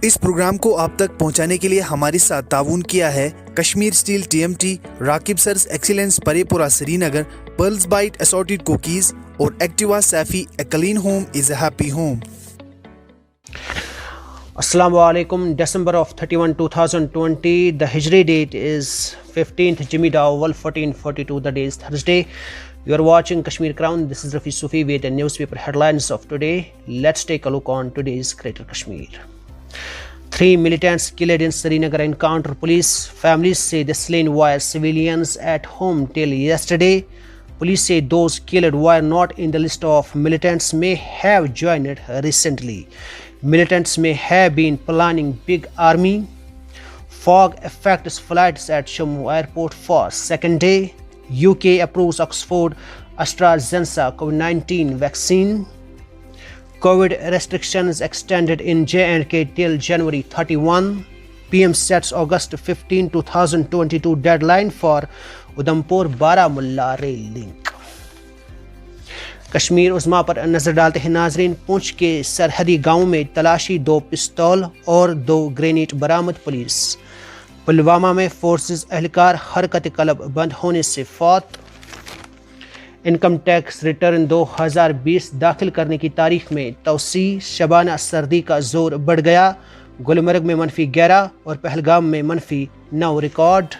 اس programme کو آپ تک پہنچانے کے لیے ہمارے ساتھ تعاون کیا ہے کشمیر اسٹیل TMT، راکب سرز ایکسیلنس پرے پورہ سری نگر، پرلز بائٹ اسارٹیڈ کوکیز اور Activa Saifi a clean home is a happy home. السلام علیکم۔ December of 31, 2020. The Hijri date is 15th Jumada Awwal 1442. The day is Thursday. You are watching Kashmir Crown. This is Rafi Sufi with the newspaper headlines of today. Let's take a look on today's Greater Kashmir. 3 militants killed in Srinagar encounter. Police families say the slain were civilians at home till yesterday. Police say those killed were not in the list of militants may have joined recently. Militants may have been planning big army. Fog affects flights at Jammu airport for second day. UK approves Oxford AstraZeneca COVID-19 vaccine. COVID restrictions extended in J&K till January 31. PM sets August 15, 2022 deadline for Udhampur-Baramulla rail link. Kashmir عظمیٰ پر نظر ڈالتے ہیں ناظرین۔ پونچھ کے سرحدی گاؤں میں تلاشی، 2 پستول اور 2 گرینیڈ برآمد۔ پولیس پلوامہ میں فورسز اہلکار حرکت قلب بند ہونے سے فوت۔ انکم ٹیکس ریٹرن 2020 داخل کرنے کی تاریخ میں توسیع، شبانہ سردی کا زور بڑھ گیا۔ گلمرگ میں -11 اور پہلگام میں -9 ریکارڈ۔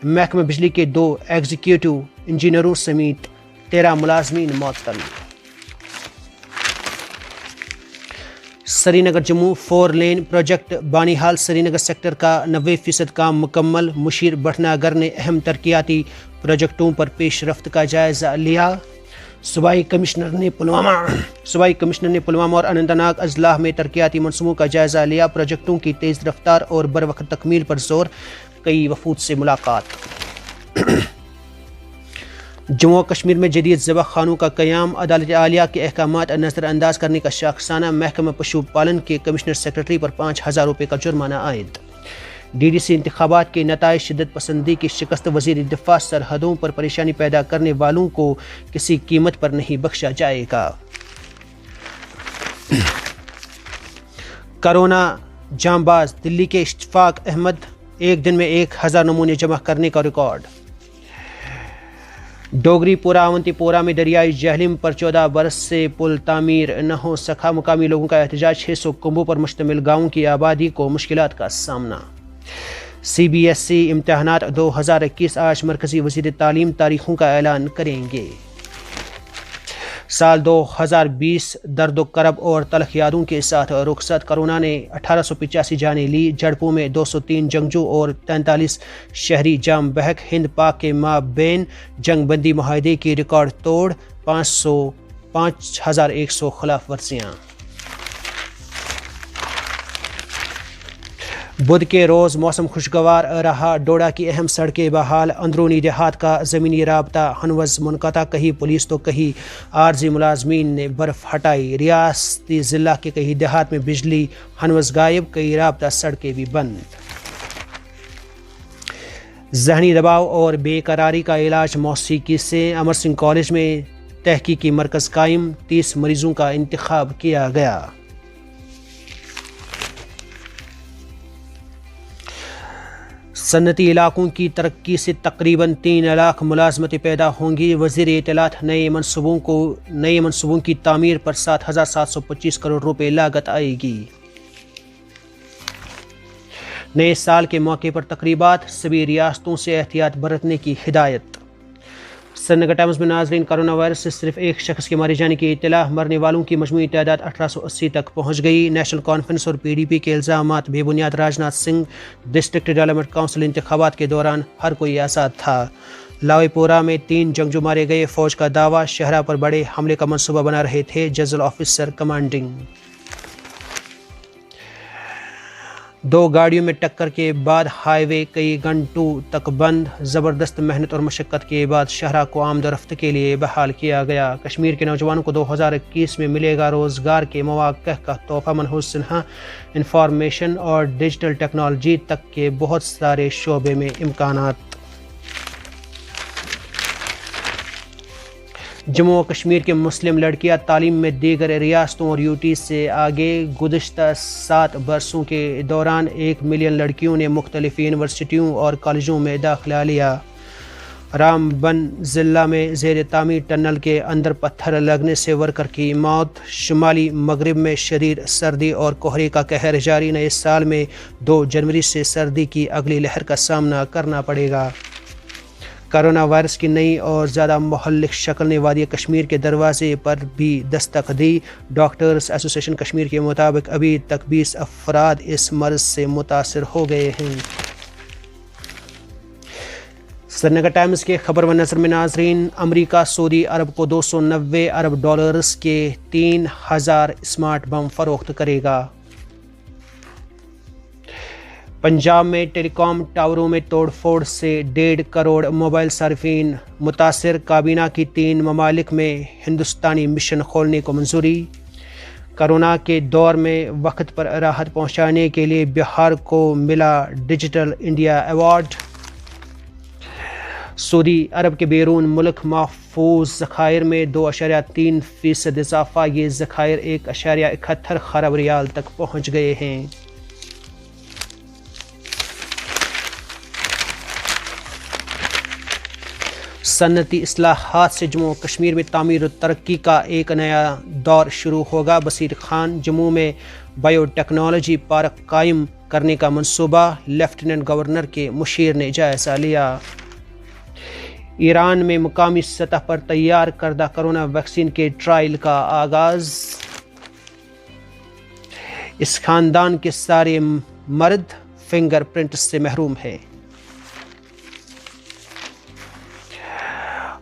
محکمہ بجلی کے 2 ایگزیکٹو انجینئروں سمیت 13 ملازمین معطل۔ سری نگر جموں 4 لین پروجیکٹ بانیہال سری نگر سیکٹر کا 90% کام مکمل۔ مشیر بھٹناگر نے اہم ترقیاتی پروجیکٹوں پر پیش رفت کا جائزہ لیا۔ صوبائی کمشنر نے پلوامہ اور اننت ناگ اضلاع میں ترقیاتی منصوبوں کا جائزہ لیا۔ پروجیکٹوں کی تیز رفتار اور بروقت تکمیل پر زور، کئی وفود سے ملاقات۔ جموں و کشمیر میں جدید ذبح خانوں کا قیام، عدالت عالیہ کے احکامات نظر انداز کرنے کا شاخسانہ۔ محکمہ پشو پالن کے کمشنر سیکرٹری پر 5000 روپے کا جرمانہ عائد۔ DDC انتخابات کے نتائج شدت پسندی کی شکست، وزیر دفاع سرحدوں پر پریشانی پیدا کرنے والوں کو کسی قیمت پر نہیں بخشا جائے گا۔ کرونا جاں باز دلی کے اشفاق احمد، ایک دن میں 1000 نمونے جمع کرنے کا ریکارڈ۔ ڈوگری پورہ اونتی پورہ میں دریائے جہلم پر 14 برس سے پل تعمیر نہ ہو سکا۔ مقامی لوگوں کا احتجاج، 600 کنبوں پر مشتمل گاؤں کی آبادی کو مشکلات کا سامنا۔ CBSE امتحانات 2021 آج مرکزی وزیر تعلیم تاریخوں کا اعلان کریں گے۔ سال 2020 درد و کرب اور تلخ یادوں کے ساتھ رخصت۔ کرونا نے 1885 جانیں لی، جھڑپوں میں 203 جنگجو اور 43 شہری جام بحق۔ ہند پاک کے مابین جنگ بندی معاہدے کی ریکارڈ توڑ، 5100 خلاف ورزیاں۔ بدھ کے روز موسم خوشگوار رہا، ڈوڈا کی اہم سڑکیں بحال، اندرونی دیہات کا زمینی رابطہ ہنوز منقطع، کہیں پولیس تو کہیں عارضی ملازمین نے برف ہٹائی۔ ریاستی ضلع کے کئی دیہات میں بجلی ہنوز غائب، کئی رابطہ سڑکیں بھی بند۔ ذہنی دباؤ اور بے قراری کا علاج موسیقی سے، امر سنگھ کالج میں تحقیقی مرکز قائم، 30 مریضوں کا انتخاب کیا گیا۔ صنعتی علاقوں کی ترقی سے تقریباً 3 لاکھ ملازمتیں پیدا ہوں گی۔ وزیر اطلاعات، نئے منصوبوں کی تعمیر پر 7725 کروڑ روپے لاگت آئے گی۔ نئے سال کے موقع پر تقریبات، سبھی ریاستوں سے احتیاط برتنے کی ہدایت۔ سری نگر ٹائمز میں ناظرین، کرونا وائرس سے صرف ایک شخص کے مارے جانے کی اطلاع، مرنے والوں کی مجموعی تعداد 1880 تک پہنچ گئی۔ نیشنل کانفرنس اور PDP کے الزامات بے بنیاد، Rajnath Singh. District development council انتخابات کے دوران ہر کوئی آزاد تھا۔ لاوی پورہ میں 3 جنگجو مارے گئے، فوج کا دعویٰ شہرہ پر بڑے حملے کا منصوبہ بنا رہے تھے جنرل آفیسر کمانڈنگ۔ 2 گاڑیوں میں ٹکر کے بعد ہائی وے کئی گھنٹوں تک بند، زبردست محنت اور مشقت کے بعد شاہراہ کو آمد و رفت کے لیے بحال کیا گیا۔ کشمیر کے نوجوانوں کو 2021 میں ملے گا روزگار کے مواقع کا تحفہ، منہوج سنہا۔ انفارمیشن اور ڈیجیٹل ٹیکنالوجی تک کے بہت سارے شعبے میں امکانات۔ جموں و کشمیر کے مسلم لڑکیاں تعلیم میں دیگر ریاستوں اور یوٹی سے آگے. گزشتہ 7 برسوں کے دوران 1 ملین لڑکیوں نے مختلف یونیورسٹیوں اور کالجوں میں داخلہ لیا. رام بن ضلع میں زیر تعمیر ٹنل کے اندر پتھر لگنے سے ورکر کی موت. شمالی مغرب میں شدید سردی اور کہرے کا قہر جاری. نئے سال میں 2 جنوری سے سردی کی اگلی لہر کا سامنا کرنا پڑے گا. کرونا وائرس کی نئی اور زیادہ مہلک شکل نے وادی کشمیر کے دروازے پر بھی دستک دی. ڈاکٹرز ایسوسی ایشن کشمیر کے مطابق ابھی تک 20 افراد اس مرض سے متاثر ہو گئے ہیں. سری نگر ٹائمز کے خبر و نظر میں ناظرین، امریکہ سعودی عرب کو $290 ارب کے 3000 اسمارٹ بم فروخت کرے گا. پنجاب میں ٹیلی کام ٹاوروں میں توڑ پھوڑ سے 1.5 کروڑ موبائل صارفین متاثر. کابینہ کی 3 ممالک میں ہندوستانی مشن کھولنے کو منظوری. کرونا کے دور میں وقت پر راحت پہنچانے کے لیے بہار کو ملا ڈیجیٹل انڈیا ایوارڈ. سعودی عرب کے بیرون ملک محفوظ ذخائر میں 2.3% اضافہ. یہ ذخائر 1.71 خرب ریال تک پہنچ گئے ہیں. صنعتی اصلاحات سے جموں و کشمیر میں تعمیر و ترقی کا ایک نیا دور شروع ہوگا. بصیر خان، جموں میں بایو ٹیکنالوجی پارک قائم کرنے کا منصوبہ. لیفٹیننٹ گورنر کے مشیر نے جائزہ لیا. ایران میں مقامی سطح پر تیار کردہ کرونا ویکسین کے ٹرائل کا آغاز. اس خاندان کے سارے مرد فنگر پرنٹ سے محروم ہیں.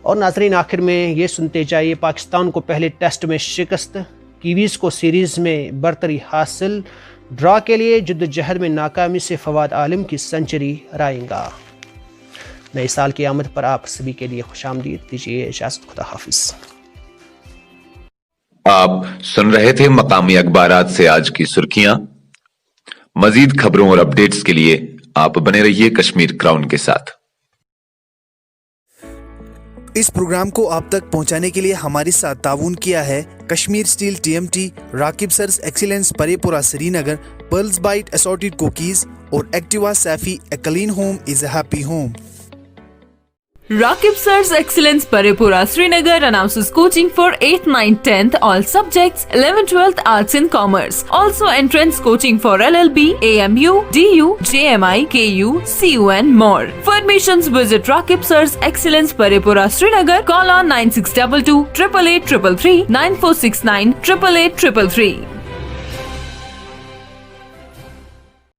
اور ناظرین، آخر میں یہ سنتے جائیے، پاکستان کو پہلے ٹیسٹ میں شکست، کیویز کو سیریز میں برتری حاصل. ڈرا کے لیے جدوجہد میں ناکامی سے فواد عالم کی سنچری رائیں گا. نئے سال کی آمد پر آپ سبھی کے لیے خوش آمدید. دیجیے اجازت. خدا حافظ. آپ سن رہے تھے مقامی اخبارات سے آج کی سرخیاں. مزید خبروں اور اپڈیٹس کے لیے آپ بنے رہیے کشمیر کراؤن کے ساتھ. اس پروگرام کو آپ تک پہنچانے کے لیے ہمارے ساتھ تعاون کیا ہے کشمیر سٹیل TMT، راکب سرز ایکسیلنس پرے پورہ سری نگر، پرلز بائٹ اسارٹیڈ کوکیز اور Activa Saifi a clean home is a happy home. Rakib Sir's Excellence Parepura Srinagar announces coaching for 8th, 9th, 10th all subjects, 11th, 12th Arts and Commerce. Also entrance coaching for LLB, AMU, DU, JMI, KU, CU and more. For admissions visit Rakib Sir's Excellence Parepura Srinagar. Call on 9622 888 333 9469 888 333.